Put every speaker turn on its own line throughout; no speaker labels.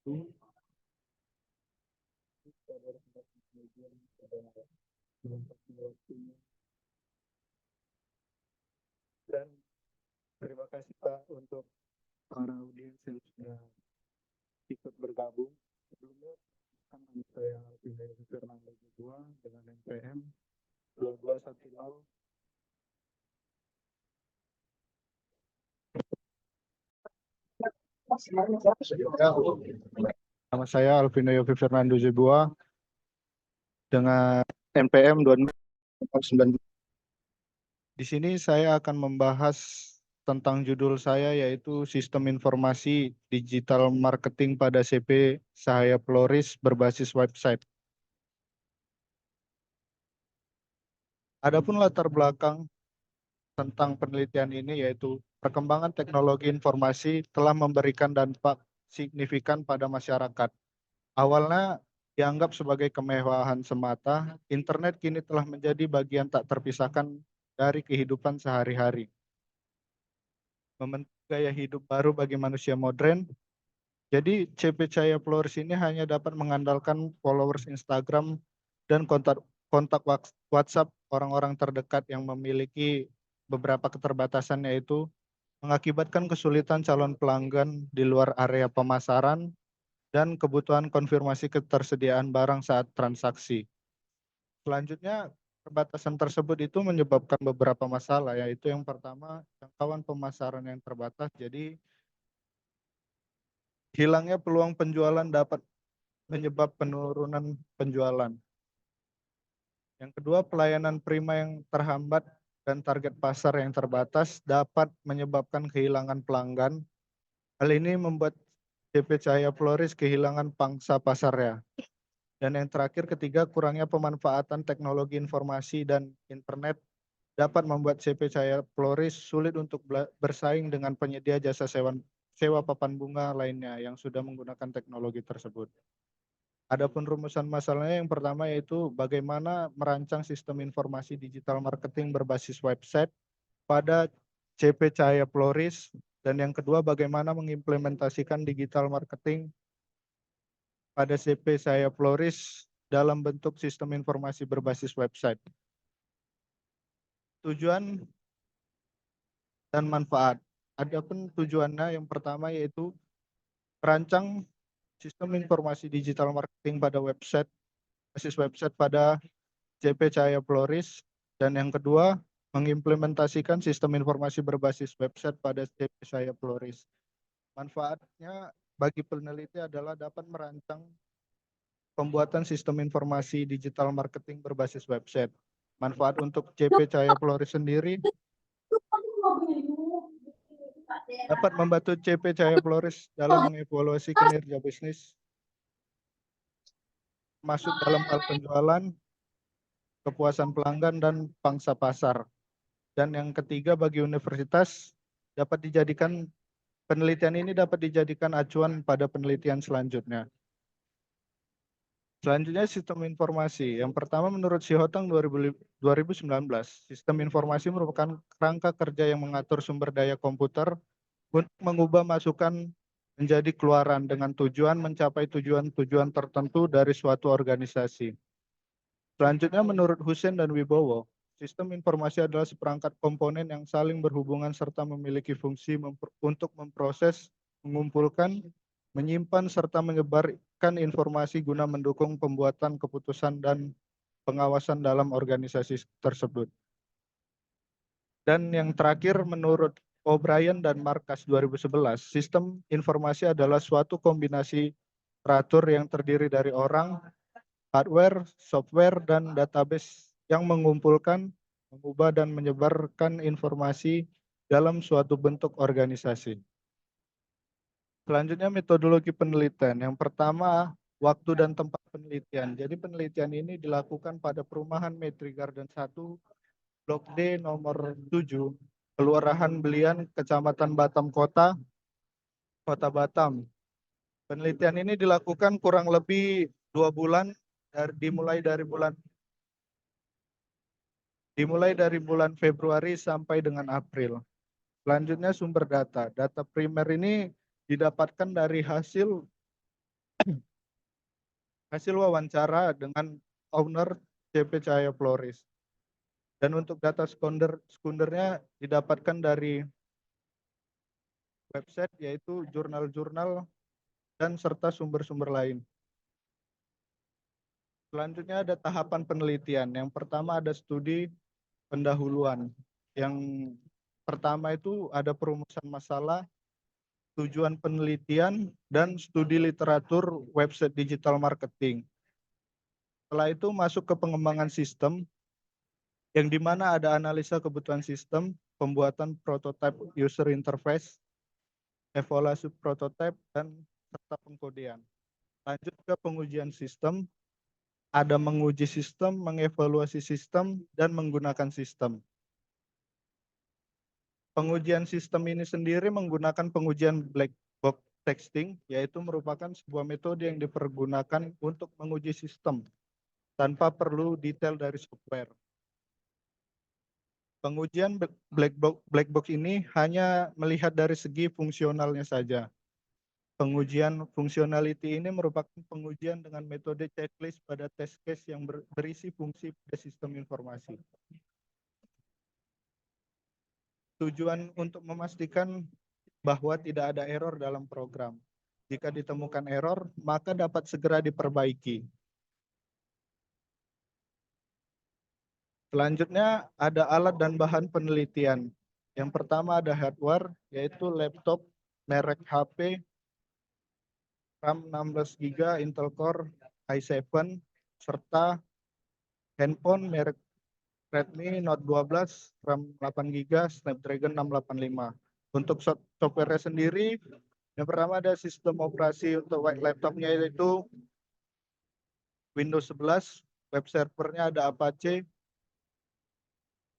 Dan terima kasih Pak untuk para audiens yang sudah ikut bergabung. Sebelumnya kan saya Alvin Fernando Joshua dengan NPM 2210. Nama saya Alvin Yofi Fernando Joshua dengan NPM 2009. Di sini saya akan membahas tentang judul saya yaitu Sistem Informasi Digital Marketing pada CP Sahaya Floris berbasis website. Adapun latar belakang tentang penelitian ini yaitu perkembangan teknologi informasi telah memberikan dampak signifikan pada masyarakat. Awalnya dianggap sebagai kemewahan semata, internet kini telah menjadi bagian tak terpisahkan dari kehidupan sehari-hari. Membentuk gaya hidup baru bagi manusia modern. Jadi CP Cahaya Floris ini hanya dapat mengandalkan followers Instagram dan kontak WhatsApp orang-orang terdekat yang memiliki beberapa keterbatasan, yaitu mengakibatkan kesulitan calon pelanggan di luar area pemasaran dan kebutuhan konfirmasi ketersediaan barang saat transaksi. Selanjutnya, keterbatasan tersebut itu menyebabkan beberapa masalah, yaitu yang pertama, jangkauan pemasaran yang terbatas. Jadi, hilangnya peluang penjualan dapat menyebabkan penurunan penjualan. Yang kedua, pelayanan prima yang terhambat dan target pasar yang terbatas dapat menyebabkan kehilangan pelanggan. Hal ini membuat CP Cahaya Floris kehilangan pangsa pasarnya. Dan yang terakhir, ketiga, kurangnya pemanfaatan teknologi informasi dan internet dapat membuat CP Cahaya Floris sulit untuk bersaing dengan penyedia jasa sewa papan bunga lainnya yang sudah menggunakan teknologi tersebut. Adapun rumusan masalahnya yang pertama yaitu bagaimana merancang sistem informasi digital marketing berbasis website pada CP Cahaya Floris, dan yang kedua bagaimana mengimplementasikan digital marketing pada CP Cahaya Floris dalam bentuk sistem informasi berbasis website. Tujuan dan manfaat. Adapun tujuannya yang pertama yaitu merancang sistem informasi digital marketing pada website, basis website pada CP Cahaya Floris, dan yang kedua mengimplementasikan sistem informasi berbasis website pada CP Cahaya Floris. Manfaatnya bagi peneliti adalah dapat merancang pembuatan sistem informasi digital marketing berbasis website. Manfaat untuk CP Cahaya Floris sendiri dapat membantu CP Cahaya Floris dalam mengevaluasi kinerja bisnis, masuk dalam hal penjualan, kepuasan pelanggan, dan pangsa pasar. Dan yang ketiga bagi universitas dapat dijadikan penelitian ini dapat dijadikan acuan pada penelitian selanjutnya. Selanjutnya sistem informasi. Yang pertama menurut Sihotang 2019, sistem informasi merupakan kerangka kerja yang mengatur sumber daya komputer untuk mengubah masukan menjadi keluaran dengan tujuan mencapai tujuan-tujuan tertentu dari suatu organisasi. Selanjutnya menurut Hussein dan Wibowo, sistem informasi adalah seperangkat komponen yang saling berhubungan serta memiliki fungsi untuk memproses, mengumpulkan, menyimpan, serta menyebarkan informasi guna mendukung pembuatan keputusan dan pengawasan dalam organisasi tersebut. Dan yang terakhir menurut O'Brien dan Marcus 2011, sistem informasi adalah suatu kombinasi teratur yang terdiri dari orang, hardware, software, dan database yang mengumpulkan, mengubah, dan menyebarkan informasi dalam suatu bentuk organisasi. Selanjutnya metodologi penelitian. Yang pertama, waktu dan tempat penelitian. Jadi penelitian ini dilakukan pada perumahan Metri Garden 1, Blok D nomor 7, Kelurahan Belian, Kecamatan Batam Kota, Kota Batam. Penelitian ini dilakukan kurang lebih 2 bulan, dimulai dari bulan Februari sampai dengan April. Selanjutnya sumber data. Data primer ini didapatkan dari hasil Hasil wawancara dengan owner CP Cahaya Flores. Dan untuk data sekundernya didapatkan dari website yaitu jurnal-jurnal dan serta sumber-sumber lain. Selanjutnya ada tahapan penelitian. Yang pertama ada studi pendahuluan. Yang pertama itu ada perumusan masalah, tujuan penelitian, dan studi literatur website digital marketing. Setelah itu masuk ke pengembangan sistem, yang dimana ada analisa kebutuhan sistem, pembuatan prototype user interface, evaluasi prototype, dan serta pengkodean. Lanjut ke pengujian sistem, ada menguji sistem, mengevaluasi sistem, dan menggunakan sistem. Pengujian sistem ini sendiri menggunakan pengujian black box testing, yaitu merupakan sebuah metode yang dipergunakan untuk menguji sistem tanpa perlu detail dari software. Pengujian black box ini hanya melihat dari segi fungsionalnya saja. Pengujian fungsionality ini merupakan pengujian dengan metode checklist pada test case yang berisi fungsi pada sistem informasi. Tujuan untuk memastikan bahwa tidak ada error dalam program. Jika ditemukan error, maka dapat segera diperbaiki. Selanjutnya ada alat dan bahan penelitian. Yang pertama ada hardware, yaitu laptop merek HP, RAM 16 GB Intel Core i7, serta handphone merek Redmi Note 12, RAM 8 GB, Snapdragon 685. Untuk software sendiri, yang pertama ada sistem operasi untuk laptopnya yaitu Windows 11, web servernya ada Apache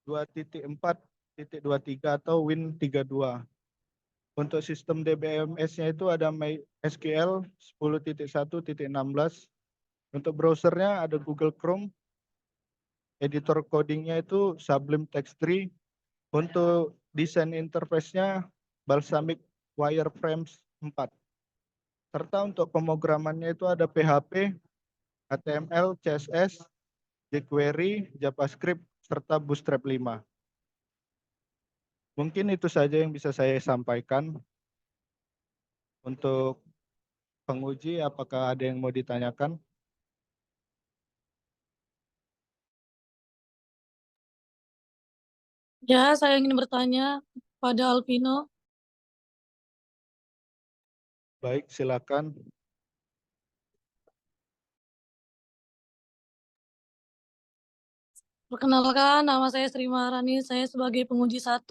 2.4.23 atau Win32. Untuk sistem DBMS-nya itu ada MySQL 10.1.16. Untuk browsernya ada Google Chrome. Editor codingnya itu Sublime Text 3. Untuk desain interface-nya Balsamic Wireframes 4. Serta untuk pemrogramannya itu ada PHP, HTML, CSS, jQuery, JavaScript, serta Bootstrap 5. Mungkin itu saja yang bisa saya sampaikan. Untuk penguji, apakah ada yang mau ditanyakan?
Ya, saya ingin bertanya pada Alvino.
Baik, silakan.
Perkenalkan, nama saya Sri Maharani. Saya sebagai penguji 1.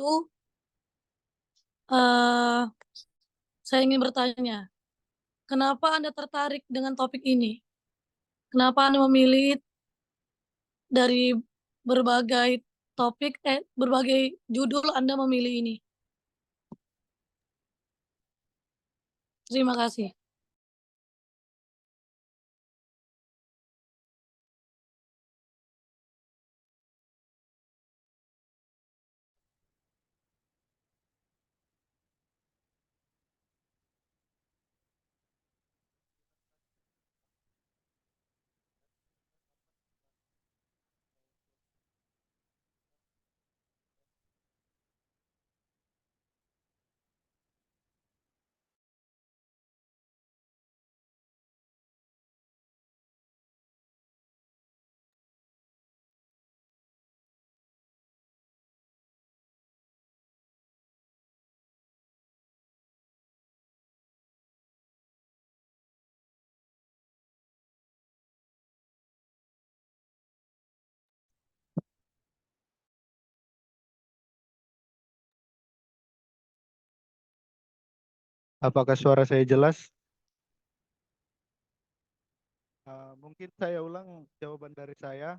Saya ingin bertanya, kenapa Anda tertarik dengan topik ini? Kenapa Anda memilih dari berbagai topik, berbagai judul Anda memilih ini? Terima kasih.
Apakah suara saya jelas? Mungkin saya ulang jawaban dari saya.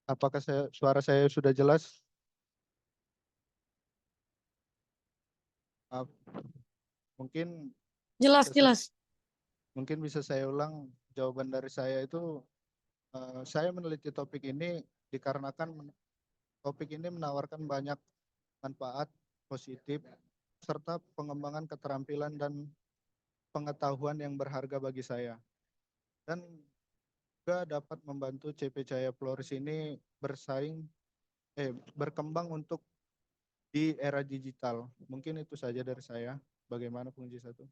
Kenapa saya suara saya sudah jelas? Maaf, mungkin
Jelas,
bisa saya,
jelas.
mungkin bisa saya ulang jawaban dari saya itu, saya meneliti topik ini dikarenakan topik ini menawarkan banyak manfaat positif serta pengembangan keterampilan dan pengetahuan yang berharga bagi saya, dan juga dapat membantu CP Jaya Flores ini berkembang untuk di era digital. Mungkin itu saja dari saya. Bagaimana penguji satu?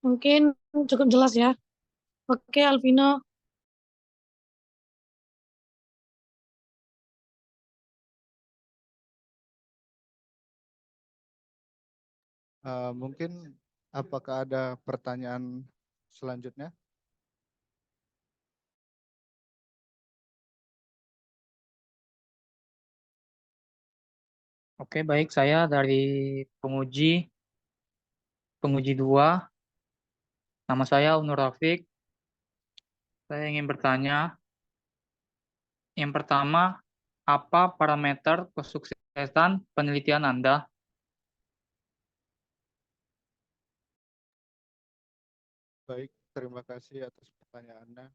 Mungkin cukup jelas ya. Oke, Alvino.
Mungkin apakah ada pertanyaan selanjutnya?
Oke, baik. Saya dari penguji penguji 2. Nama saya Unur Rafiq. Saya ingin bertanya, yang pertama, apa parameter kesuksesan penelitian Anda?
Baik, terima kasih atas pertanyaannya.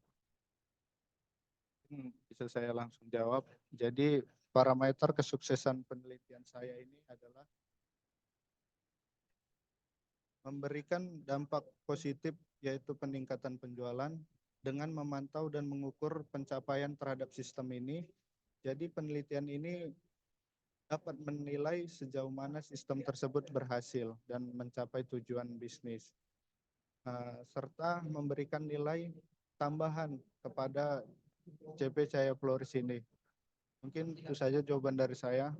Bisa saya langsung jawab. Jadi parameter kesuksesan penelitian saya ini adalah memberikan dampak positif, yaitu peningkatan penjualan dengan memantau dan mengukur pencapaian terhadap sistem ini. Jadi penelitian ini dapat menilai sejauh mana sistem tersebut berhasil dan mencapai tujuan bisnis, serta memberikan nilai tambahan kepada CP Jaya Flores ini. Mungkin itu saja jawaban dari saya.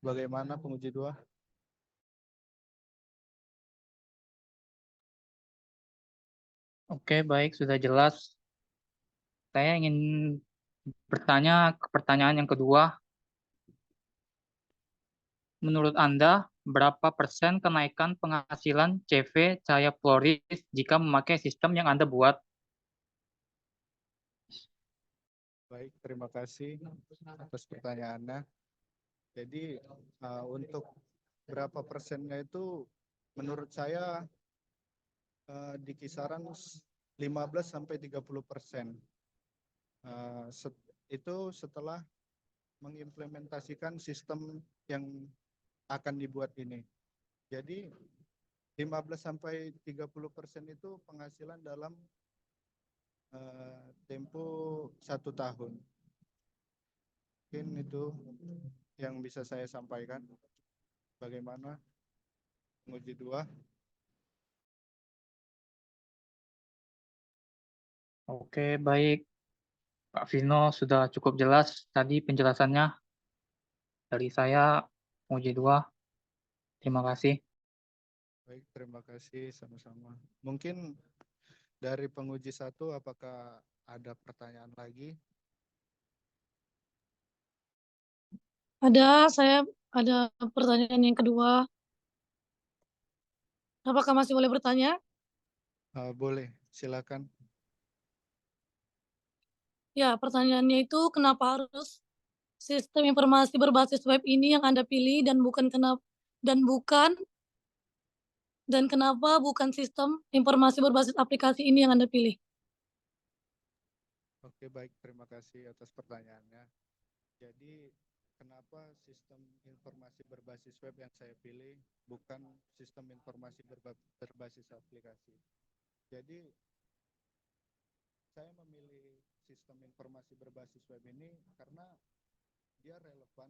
Bagaimana penguji 2?
Oke, baik. Sudah jelas. Saya ingin bertanya ke pertanyaan yang kedua. Menurut Anda, berapa persen kenaikan penghasilan CV Cahaya Flores jika memakai sistem yang Anda buat?
Baik, terima kasih atas pertanyaannya. Jadi untuk berapa persennya itu menurut saya di kisaran 15-30%. Itu setelah mengimplementasikan sistem yang akan dibuat ini. Jadi 15-30% itu penghasilan dalam tempo 1 tahun. Mungkin itu yang bisa saya sampaikan. Bagaimana penguji 2?
Oke, baik. Pak Vino sudah cukup jelas tadi penjelasannya dari saya, penguji 2. Terima kasih.
Baik, terima kasih sama-sama. Mungkin dari penguji 1, apakah ada pertanyaan lagi?
Saya ada pertanyaan yang kedua. Apakah masih boleh bertanya?
Boleh, silakan.
Ya, pertanyaannya itu kenapa harus sistem informasi berbasis web ini yang Anda pilih dan kenapa bukan sistem informasi berbasis aplikasi ini yang Anda pilih?
Oke, baik, terima kasih atas pertanyaannya. Jadi, kenapa sistem informasi berbasis web yang saya pilih bukan sistem informasi berbasis aplikasi? Jadi, saya memilih sistem informasi berbasis web ini karena dia relevan,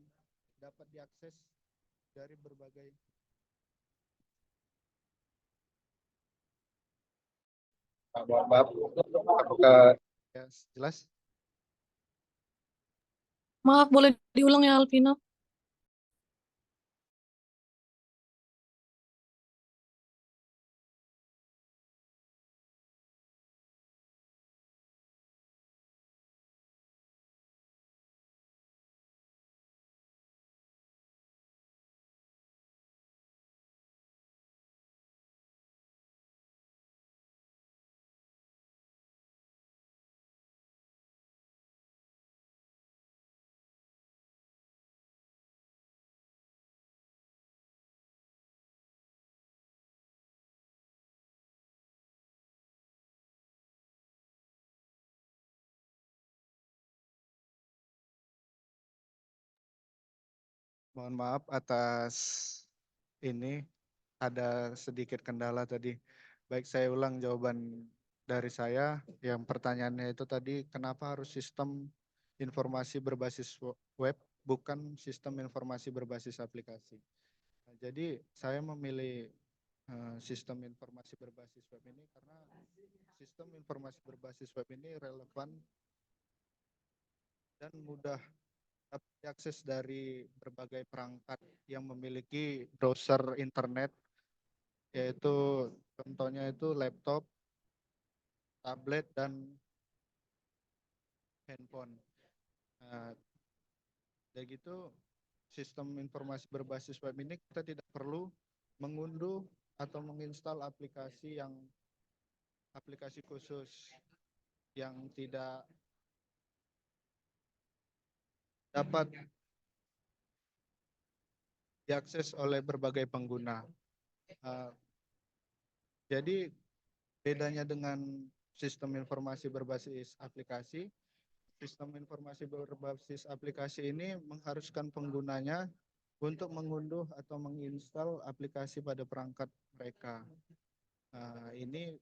dapat diakses dari berbagai. Maaf, apakah ya, jelas?
Maaf, boleh diulang ya, Alvino?
Mohon maaf atas ini, ada sedikit kendala tadi. Baik, saya ulang jawaban dari saya. Yang pertanyaannya itu tadi, kenapa harus sistem informasi berbasis web, bukan sistem informasi berbasis aplikasi. Nah, jadi saya memilih sistem informasi berbasis web ini karena sistem informasi berbasis web ini relevan dan mudah dapat diakses dari berbagai perangkat yang memiliki browser internet, yaitu contohnya itu laptop, tablet, dan handphone. Nah, dari gitu sistem informasi berbasis web ini kita tidak perlu mengunduh atau menginstal aplikasi khusus yang tidak dapat diakses oleh berbagai pengguna. Jadi bedanya dengan sistem informasi berbasis aplikasi, sistem informasi berbasis aplikasi ini mengharuskan penggunanya untuk mengunduh atau menginstal aplikasi pada perangkat mereka. Ini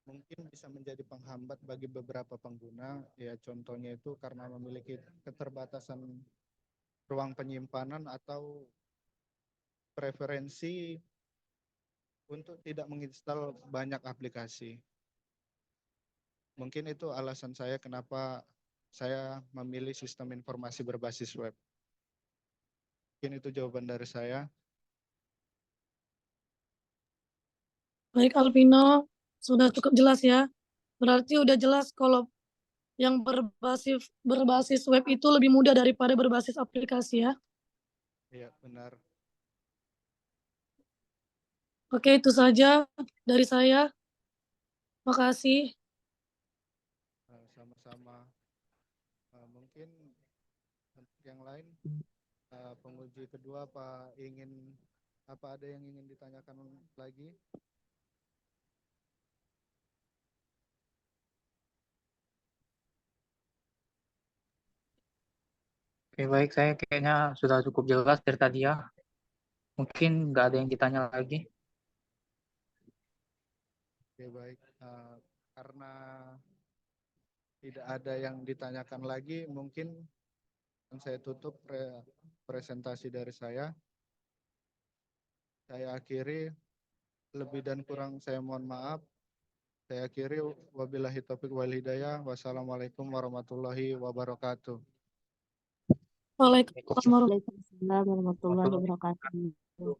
mungkin bisa menjadi penghambat bagi beberapa pengguna, ya contohnya itu karena memiliki keterbatasan ruang penyimpanan atau preferensi untuk tidak menginstal banyak aplikasi. Mungkin itu alasan saya kenapa saya memilih sistem informasi berbasis web. Mungkin itu jawaban dari saya.
Baik Alvino, sudah cukup jelas ya. Berarti udah jelas kalau yang berbasis web itu lebih mudah daripada berbasis aplikasi ya.
Iya, benar.
Oke, itu saja dari saya. Makasih.
Sama-sama. Mungkin untuk yang lain, penguji kedua apa ada yang ingin ditanyakan lagi?
Oke, baik. Saya kayaknya sudah cukup jelas dari tadi ya. Mungkin nggak ada yang ditanya lagi.
Oke, baik. Karena tidak ada yang ditanyakan lagi, mungkin saya tutup presentasi dari saya. Saya akhiri, lebih dan kurang saya mohon maaf. Saya akhiri, wabillahi taufiq wal hidayah. Wassalamualaikum warahmatullahi wabarakatuh.
Waalaikumsalam.
Waalaikumsalam warahmatullahi wabarakatuh.